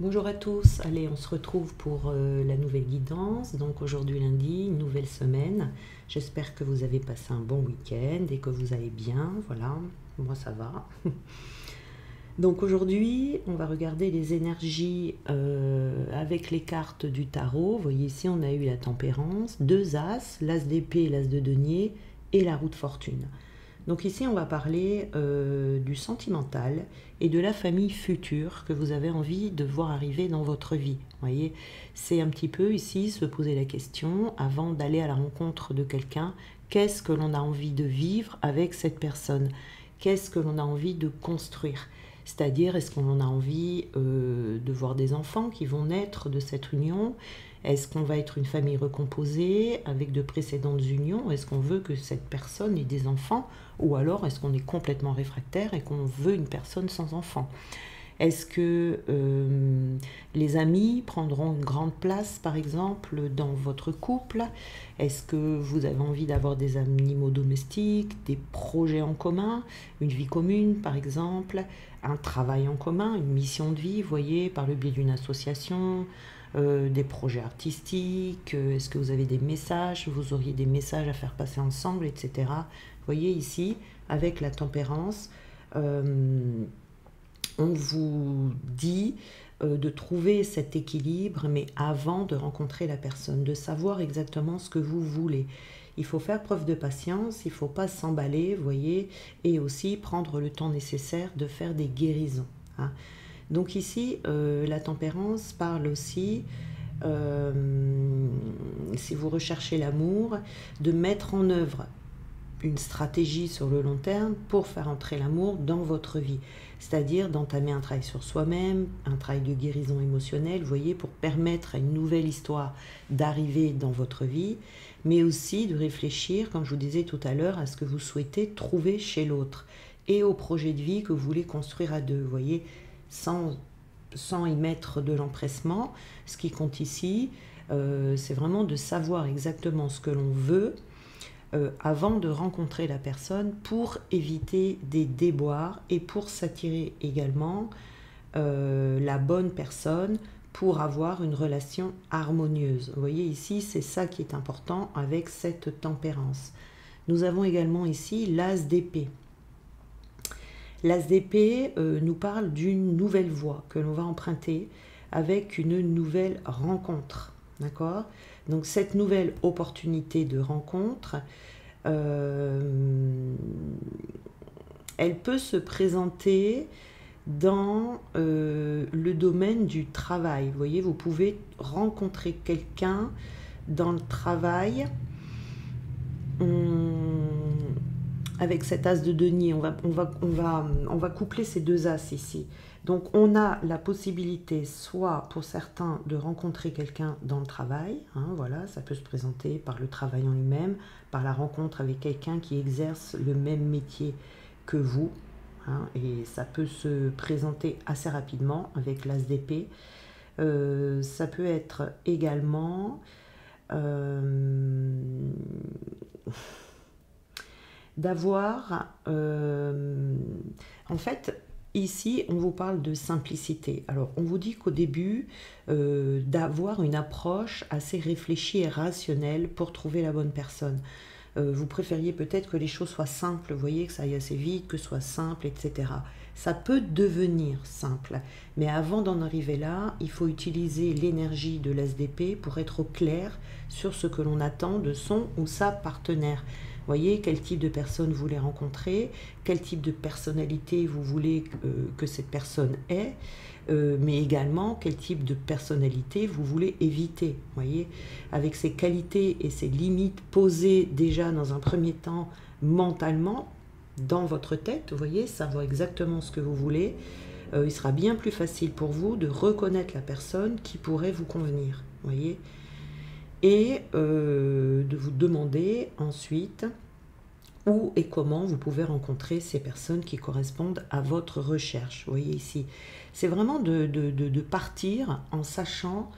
Bonjour à tous, allez on se retrouve pour la nouvelle guidance, donc aujourd'hui lundi, une nouvelle semaine. J'espère que vous avez passé un bon week-end et que vous allez bien, voilà, moi ça va. Donc aujourd'hui on va regarder les énergies avec les cartes du tarot. Vous voyez ici on a eu la tempérance, deux as, l'as d'épée, l'as de denier et la roue de fortune. Donc ici, on va parler du sentimental et de la famille future que vous avez envie de voir arriver dans votre vie. Vous voyez, c'est un petit peu ici se poser la question avant d'aller à la rencontre de quelqu'un, qu'est-ce que l'on a envie de vivre avec cette personne? Qu'est-ce que l'on a envie de construire? C'est-à-dire, est-ce qu'on a envie de voir des enfants qui vont naître de cette union? Est-ce qu'on va être une famille recomposée avec de précédentes unions? Est-ce qu'on veut que cette personne ait des enfants? Ou alors est-ce qu'on est complètement réfractaire et qu'on veut une personne sans enfants? Est-ce que les amis prendront une grande place, par exemple, dans votre couple? Est-ce que vous avez envie d'avoir des animaux domestiques, des projets en commun, une vie commune, par exemple, un travail en commun, une mission de vie, vous voyez, par le biais d'une association, des projets artistiques? Est-ce que vous avez des messages? Vous auriez des messages à faire passer ensemble, etc. Vous voyez ici, avec la tempérance, on vous dit de trouver cet équilibre, mais avant de rencontrer la personne, de savoir exactement ce que vous voulez. Il faut faire preuve de patience, il ne faut pas s'emballer, vous voyez, et aussi prendre le temps nécessaire de faire des guérisons, hein. Donc ici, la tempérance parle aussi, euh, si vous recherchez l'amour, de mettre en œuvre une stratégie sur le long terme pour faire entrer l'amour dans votre vie. C'est-à-dire d'entamer un travail sur soi-même, un travail de guérison émotionnelle, vous voyez, pour permettre à une nouvelle histoire d'arriver dans votre vie, mais aussi de réfléchir, comme je vous disais tout à l'heure, à ce que vous souhaitez trouver chez l'autre et au projet de vie que vous voulez construire à deux, vous voyez, sans y mettre de l'empressement. Ce qui compte ici, c'est vraiment de savoir exactement ce que l'on veut avant de rencontrer la personne pour éviter des déboires et pour s'attirer également la bonne personne pour avoir une relation harmonieuse. Vous voyez ici, c'est ça qui est important avec cette tempérance. Nous avons également ici l'as d'épée. L'as d'épée nous parle d'une nouvelle voie que l'on va emprunter avec une nouvelle rencontre. D'accord? Donc cette nouvelle opportunité de rencontre, elle peut se présenter dans le domaine du travail. Vous voyez, vous pouvez rencontrer quelqu'un dans le travail. Avec cet as de denier, on va coupler ces deux as ici. Donc on a la possibilité, soit pour certains, de rencontrer quelqu'un dans le travail, hein, voilà, ça peut se présenter par le travail en lui-même, par la rencontre avec quelqu'un qui exerce le même métier que vous, hein, et ça peut se présenter assez rapidement avec l'as d'épée. Ça peut être également d'avoir, en fait, ici, on vous parle de simplicité. Alors, on vous dit qu'au début, d'avoir une approche assez réfléchie et rationnelle pour trouver la bonne personne. Vous préfériez peut-être que les choses soient simples, vous voyez, que ça aille assez vite, que ce soit simple, etc. Ça peut devenir simple, mais avant d'en arriver là, il faut utiliser l'énergie de l'SDP pour être au clair sur ce que l'on attend de son ou sa partenaire. Voyez quel type de personne vous voulez rencontrer, quel type de personnalité vous voulez que cette personne ait, mais également quel type de personnalité vous voulez éviter. Voyez, avec ses qualités et ses limites posées déjà dans un premier temps mentalement dans votre tête, vous voyez, savoir exactement ce que vous voulez, il sera bien plus facile pour vous de reconnaître la personne qui pourrait vous convenir. Voyez, et de vous demander ensuite où et comment vous pouvez rencontrer ces personnes qui correspondent à votre recherche. Vous voyez ici, c'est vraiment de partir en sachant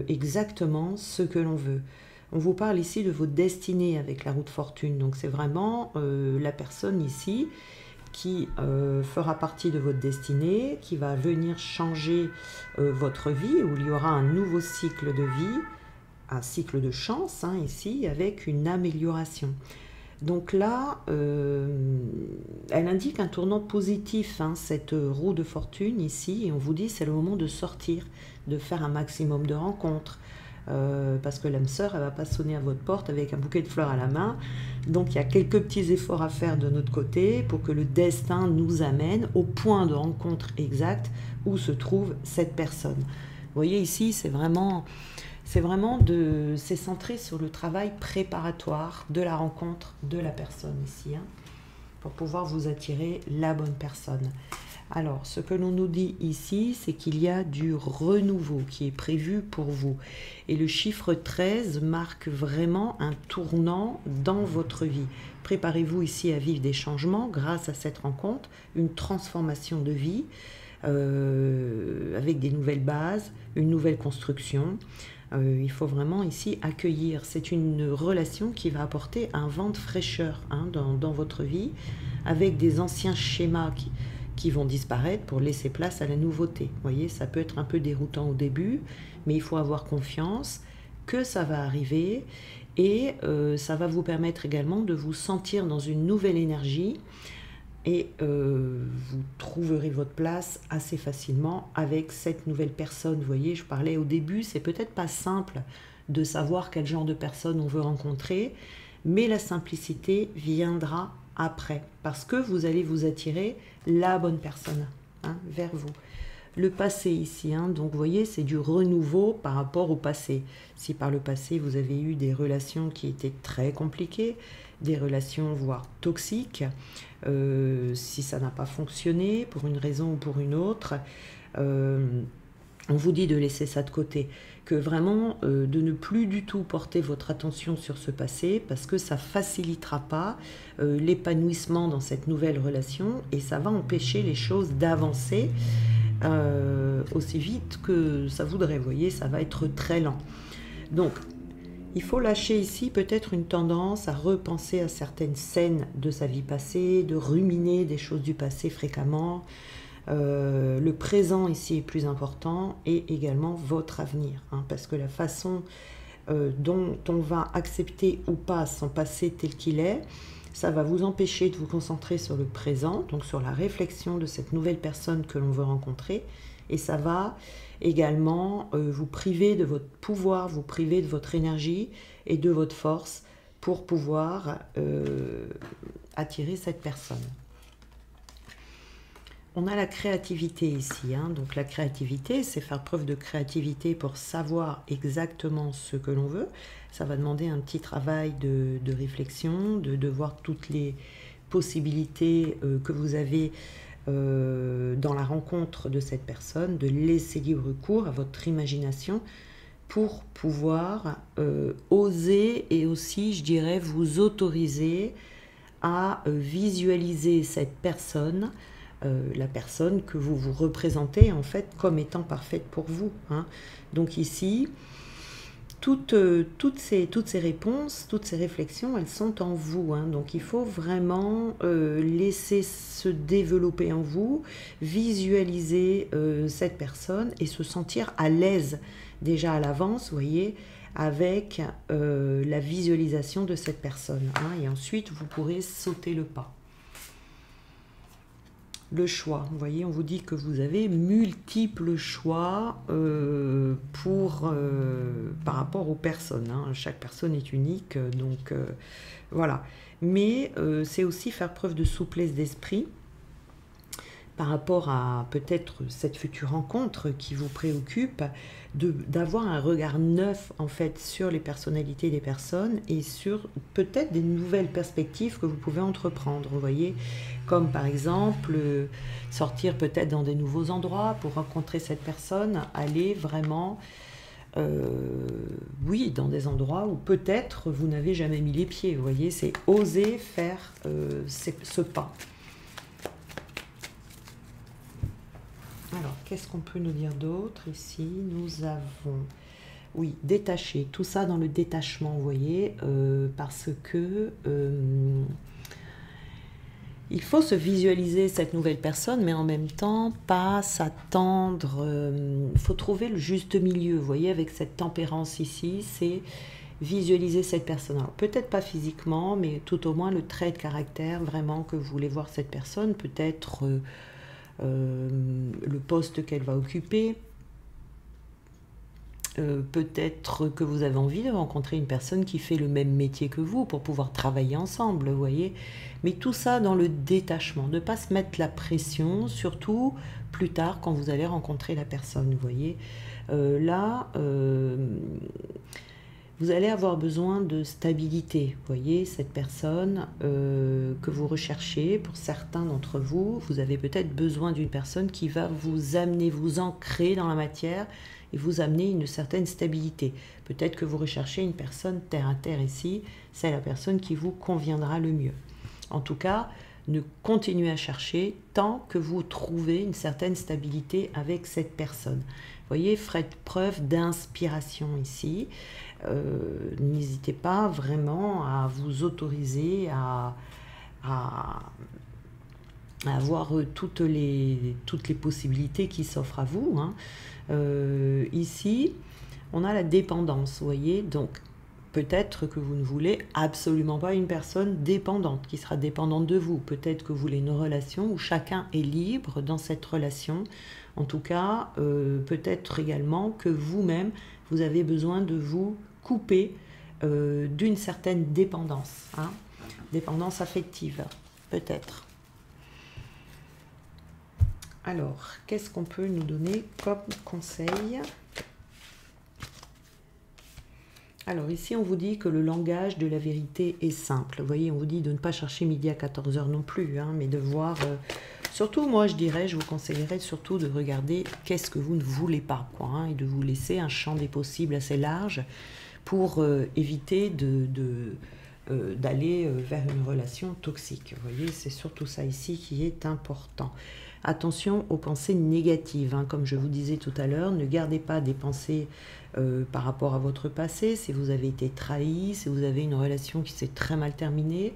exactement ce que l'on veut. On vous parle ici de votre destinée avec la roue de fortune, donc c'est vraiment la personne ici qui fera partie de votre destinée, qui va venir changer votre vie, où il y aura un nouveau cycle de vie, un cycle de chance, hein, ici, avec une amélioration. Donc là, elle indique un tournant positif, hein, cette roue de fortune ici, et on vous dit c'est le moment de sortir, de faire un maximum de rencontres, parce que l'âme sœur, elle ne va pas sonner à votre porte avec un bouquet de fleurs à la main. Donc il y a quelques petits efforts à faire de notre côté pour que le destin nous amène au point de rencontre exact où se trouve cette personne. Vous voyez ici, c'est centré sur le travail préparatoire de la rencontre de la personne ici, hein, pour pouvoir vous attirer la bonne personne. Alors, ce que l'on nous dit ici, c'est qu'il y a du renouveau qui est prévu pour vous. Et le chiffre 13 marque vraiment un tournant dans votre vie. Préparez-vous ici à vivre des changements grâce à cette rencontre, une transformation de vie, avec des nouvelles bases, une nouvelle construction. Il faut vraiment ici accueillir. C'est une relation qui va apporter un vent de fraîcheur, hein, dans votre vie, avec des anciens schémas qui vont disparaître pour laisser place à la nouveauté. Vous voyez, ça peut être un peu déroutant au début, mais il faut avoir confiance que ça va arriver et ça va vous permettre également de vous sentir dans une nouvelle énergie et vous trouverez votre place assez facilement avec cette nouvelle personne. Vous voyez, je parlais au début, c'est peut-être pas simple de savoir quel genre de personne on veut rencontrer, mais la simplicité viendra après, parce que vous allez vous attirer la bonne personne, hein, vers vous. Le passé ici, hein, donc vous voyez, c'est du renouveau par rapport au passé. Si par le passé, vous avez eu des relations qui étaient très compliquées, des relations voire toxiques, si ça n'a pas fonctionné pour une raison ou pour une autre, on vous dit de laisser ça de côté, que vraiment de ne plus du tout porter votre attention sur ce passé, parce que ça facilitera pas l'épanouissement dans cette nouvelle relation et ça va empêcher les choses d'avancer aussi vite que ça voudrait. Vous voyez, ça va être très lent. Donc, il faut lâcher ici peut-être une tendance à repenser à certaines scènes de sa vie passée, de ruminer des choses du passé fréquemment. Le présent ici est plus important et également votre avenir, hein, parce que la façon dont on va accepter ou pas son passé tel qu'il est, ça va vous empêcher de vous concentrer sur le présent, donc sur la réflexion de cette nouvelle personne que l'on veut rencontrer, et ça va également vous priver de votre pouvoir, vous priver de votre énergie et de votre force pour pouvoir attirer cette personne. On a la créativité ici, hein. Donc la créativité, c'est faire preuve de créativité pour savoir exactement ce que l'on veut. Ça va demander un petit travail de réflexion, de voir toutes les possibilités que vous avez dans la rencontre de cette personne, de laisser libre cours à votre imagination pour pouvoir oser et aussi, je dirais, vous autoriser à visualiser cette personne, la personne que vous vous représentez en fait comme étant parfaite pour vous, hein. Donc ici, toutes ces réponses, toutes ces réflexions, elles sont en vous, hein. Donc il faut vraiment laisser se développer en vous, visualiser cette personne et se sentir à l'aise déjà à l'avance, vous voyez, avec la visualisation de cette personne, hein. Et ensuite, vous pourrez sauter le pas. Le choix, vous voyez, on vous dit que vous avez multiples choix par rapport aux personnes, hein. Chaque personne est unique, donc voilà. Mais c'est aussi faire preuve de souplesse d'esprit par rapport à peut-être cette future rencontre qui vous préoccupe, d'avoir un regard neuf en fait sur les personnalités des personnes et sur peut-être des nouvelles perspectives que vous pouvez entreprendre, vous voyez, comme par exemple sortir peut-être dans des nouveaux endroits pour rencontrer cette personne, aller vraiment oui, dans des endroits où peut-être vous n'avez jamais mis les pieds, vous voyez, c'est oser faire ce pas. Alors, qu'est-ce qu'on peut nous dire d'autre ici? Nous avons, oui, détacher, tout ça dans le détachement, vous voyez, parce que Il faut se visualiser cette nouvelle personne, mais en même temps, pas s'attendre. Il faut trouver le juste milieu. Vous voyez, avec cette tempérance ici, c'est visualiser cette personne. Alors, peut-être pas physiquement, mais tout au moins le trait de caractère, vraiment, que vous voulez voir cette personne. Peut-être le poste qu'elle va occuper. Peut-être que vous avez envie de rencontrer une personne qui fait le même métier que vous pour pouvoir travailler ensemble, vous voyez. Mais tout ça dans le détachement, ne pas se mettre la pression, surtout plus tard quand vous allez rencontrer la personne, vous voyez. Vous allez avoir besoin de stabilité, vous voyez, cette personne que vous recherchez. Pour certains d'entre vous, vous avez peut-être besoin d'une personne qui va vous amener, vous ancrer dans la matière et vous amener une certaine stabilité. Peut-être que vous recherchez une personne terre à terre ici, c'est la personne qui vous conviendra le mieux. En tout cas, ne continuez à chercher tant que vous trouvez une certaine stabilité avec cette personne. Vous voyez, faites preuve d'inspiration ici. N'hésitez pas vraiment à vous autoriser à avoir toutes les possibilités qui s'offrent à vous, hein. Ici, on a la dépendance, vous voyez, donc peut-être que vous ne voulez absolument pas une personne dépendante, qui sera dépendante de vous. Peut-être que vous voulez une relation où chacun est libre dans cette relation. En tout cas, peut-être également que vous-même, vous avez besoin de vous couper d'une certaine dépendance, hein, dépendance affective, peut-être. Alors, qu'est-ce qu'on peut nous donner comme conseil? Alors ici, on vous dit que le langage de la vérité est simple. Vous voyez, on vous dit de ne pas chercher midi à 14 h non plus, hein, mais de voir... surtout, moi, je vous conseillerais surtout de regarder qu'est-ce que vous ne voulez pas, quoi, hein, et de vous laisser un champ des possibles assez large pour éviter d'aller vers une relation toxique. Vous voyez, c'est surtout ça ici qui est important. Attention aux pensées négatives, hein, comme je vous disais tout à l'heure, ne gardez pas des pensées par rapport à votre passé, si vous avez été trahi, si vous avez une relation qui s'est très mal terminée.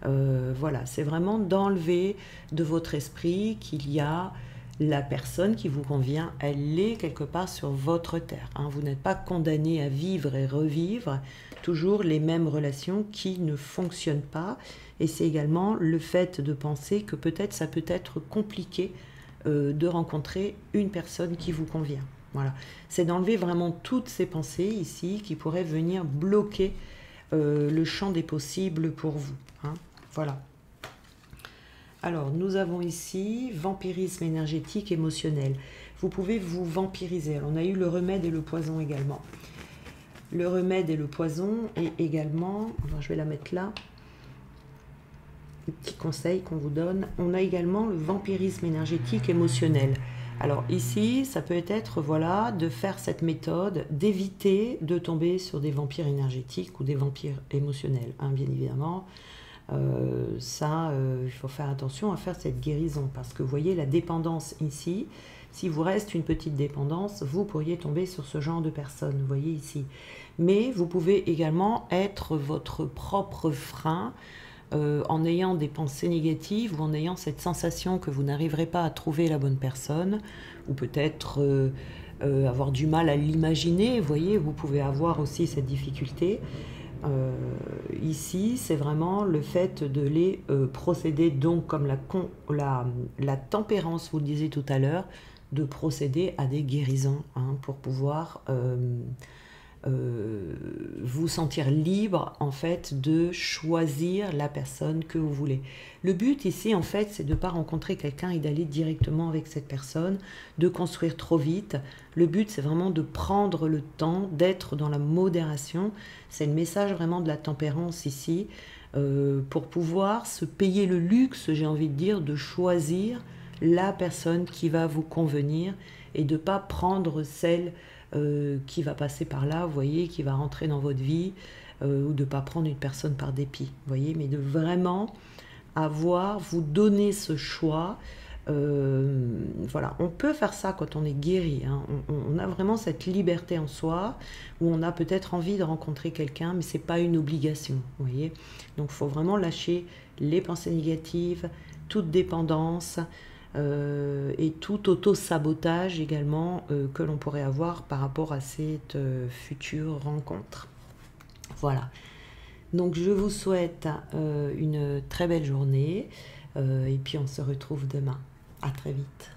Voilà, c'est vraiment d'enlever de votre esprit qu'il y a la personne qui vous convient, elle est quelque part sur votre terre, hein. Vous n'êtes pas condamné à vivre et revivre toujours les mêmes relations qui ne fonctionnent pas. Et c'est également le fait de penser que peut-être ça peut être compliqué de rencontrer une personne qui vous convient. Voilà, c'est d'enlever vraiment toutes ces pensées ici qui pourraient venir bloquer le champ des possibles pour vous, hein. Voilà. Alors, nous avons ici vampirisme énergétique émotionnel. Vous pouvez vous vampiriser. Alors, on a eu le remède et le poison également. Le remède et le poison et également, alors je vais la mettre là, les petits conseils qu'on vous donne. On a également le vampirisme énergétique émotionnel. Alors ici, ça peut être, voilà, de faire cette méthode, d'éviter de tomber sur des vampires énergétiques ou des vampires émotionnels, hein, bien évidemment. Il faut faire attention à faire cette guérison parce que vous voyez la dépendance ici, si vous reste une petite dépendance, vous pourriez tomber sur ce genre de personnes, vous voyez ici. Mais vous pouvez également être votre propre frein en ayant des pensées négatives ou en ayant cette sensation que vous n'arriverez pas à trouver la bonne personne ou peut-être avoir du mal à l'imaginer, vous voyez, vous pouvez avoir aussi cette difficulté. Ici, c'est vraiment le fait de les procéder, donc comme la tempérance, vous le disiez tout à l'heure, de procéder à des guérisons, hein, pour pouvoir vous sentir libre en fait de choisir la personne que vous voulez. Le but ici en fait c'est de ne pas rencontrer quelqu'un et d'aller directement avec cette personne, de construire trop vite. Le but c'est vraiment de prendre le temps, d'être dans la modération. C'est le message vraiment de la tempérance ici, pour pouvoir se payer le luxe, j'ai envie de dire, de choisir la personne qui va vous convenir et de ne pas prendre celle qui va passer par là, vous voyez, qui va rentrer dans votre vie, ou de ne pas prendre une personne par dépit, vous voyez, mais de vraiment vous donner ce choix. Voilà, on peut faire ça quand on est guéri, hein. On a vraiment cette liberté en soi, où on a peut-être envie de rencontrer quelqu'un, mais ce n'est pas une obligation, vous voyez. Donc il faut vraiment lâcher les pensées négatives, toute dépendance et tout auto-sabotage également que l'on pourrait avoir par rapport à cette future rencontre. Voilà. Donc je vous souhaite une très belle journée et puis on se retrouve demain. À très vite.